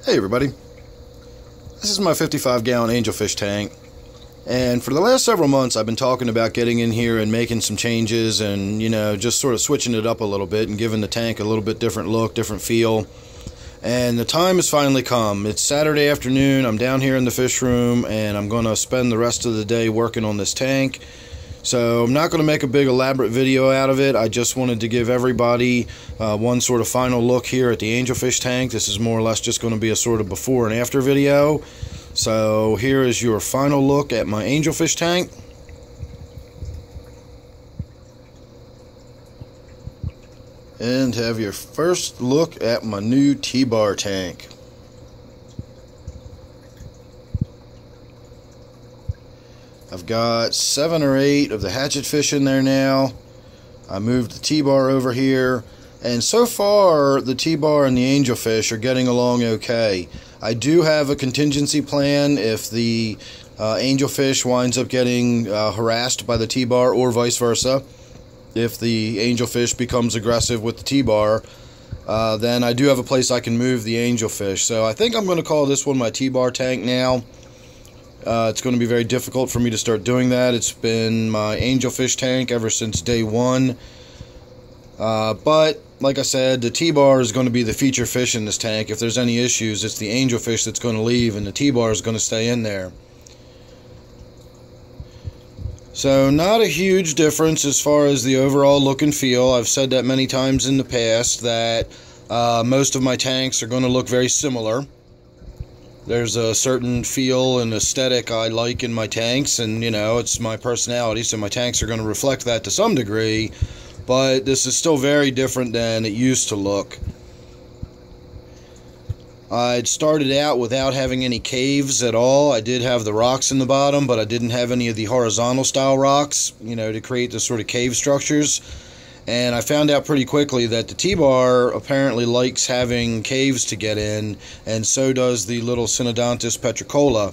Hey everybody, this is my 55-gallon Angelfish tank, and for the last several months I've been talking about getting in here and making some changes and, just sort of switching it up a little bit and giving the tank a little bit different look, different feel. And the time has finally come. It's Saturday afternoon, I'm down here in the fish room, and I'm going to spend the rest of the day working on this tank. So I'm not going to make a big elaborate video out of it. I just wanted to give everybody one sort of final look here at the Angelfish tank. This is more or less just going to be a sort of before and after video. So here is your final look at my Angelfish tank. And have your first look at my new T Bar tank. I've got 7 or 8 of the hatchetfish in there now. I moved the T Bar over here, and so far the T Bar and the Angelfish are getting along okay. I do have a contingency plan if the Angelfish winds up getting harassed by the T Bar, or vice versa. If the Angelfish becomes aggressive with the T Bar, then I do have a place I can move the Angelfish. So I think I'm going to call this one my T Bar tank now. It's going to be very difficult for me to start doing that. It's been my Angelfish tank ever since day one. But, like I said, the T Bar is going to be the feature fish in this tank. If there's any issues, it's the Angelfish that's going to leave, and the T Bar is going to stay in there. So, not a huge difference as far as the overall look and feel. I've said that many times in the past, that most of my tanks are going to look very similar. There's a certain feel and aesthetic I like in my tanks, and it's my personality, so my tanks are going to reflect that to some degree, but this is still very different than it used to look. I'd started out without having any caves at all. I did have the rocks in the bottom, but I didn't have any of the horizontal style rocks, to create the sort of cave structures. And I found out pretty quickly that the T Bar apparently likes having caves to get in, and so does the little Synodontis petricola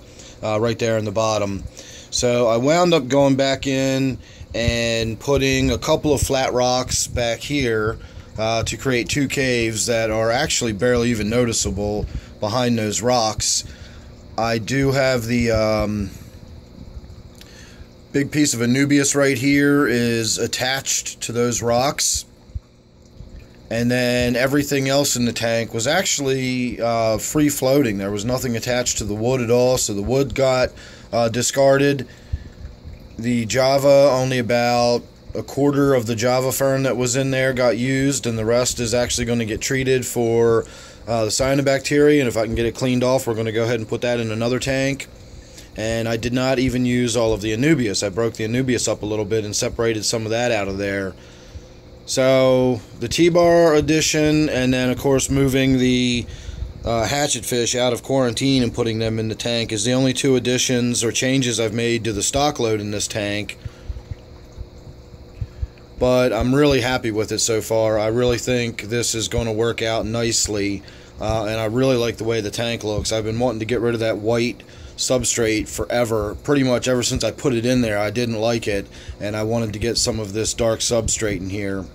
right there in the bottom. So I wound up going back in and putting a couple of flat rocks back here to create 2 caves that are actually barely even noticeable behind those rocks. I do have the big piece of Anubias right here is attached to those rocks, and then everything else in the tank was actually free floating. There was nothing attached to the wood at all, so the wood got discarded. The Java, only about a quarter of the Java fern that was in there got used, and the rest is actually going to get treated for the cyanobacteria, and if I can get it cleaned off, we're going to go ahead and put that in another tank. And I did not even use all of the Anubias. I broke the Anubias up a little bit and separated some of that out of there. So the T Bar addition, and then of course moving the hatchetfish out of quarantine and putting them in the tank, is the only 2 additions or changes I've made to the stock load in this tank. But I'm really happy with it so far. I really think this is going to work out nicely, and I really like the way the tank looks. I've been wanting to get rid of that white substrate forever. Pretty much ever since I put it in there, I didn't like it, and I wanted to get some of this dark substrate in here.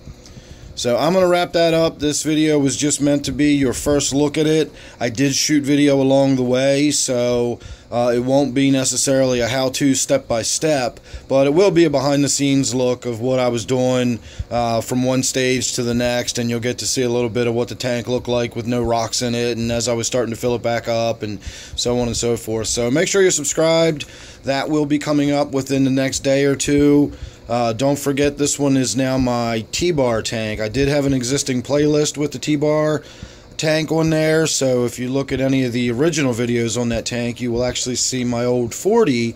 So I'm going to wrap that up. This video was just meant to be your first look at it. I did shoot video along the way, so it won't be necessarily a how-to step-by-step, but it will be a behind-the-scenes look of what I was doing from one stage to the next, and you'll get to see a little bit of what the tank looked like with no rocks in it, and as I was starting to fill it back up, and so on and so forth. So make sure you're subscribed. That will be coming up within the next day or 2. Don't forget, this one is now my T Bar tank. I did have an existing playlist with the T Bar tank on there, so if you look at any of the original videos on that tank, you will actually see my old 40,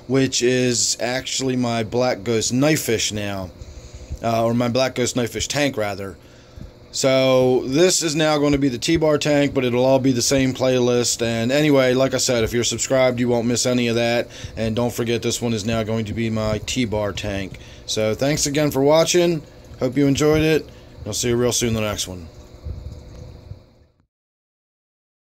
which is actually my Black Ghost Knifefish now, or my Black Ghost Knifefish tank rather. So this is now going to be the T Bar tank, but it'll all be the same playlist. And anyway, like I said, if you're subscribed, you won't miss any of that. And don't forget, this one is now going to be my T Bar tank. So thanks again for watching. Hope you enjoyed it. I'll see you real soon in the next one.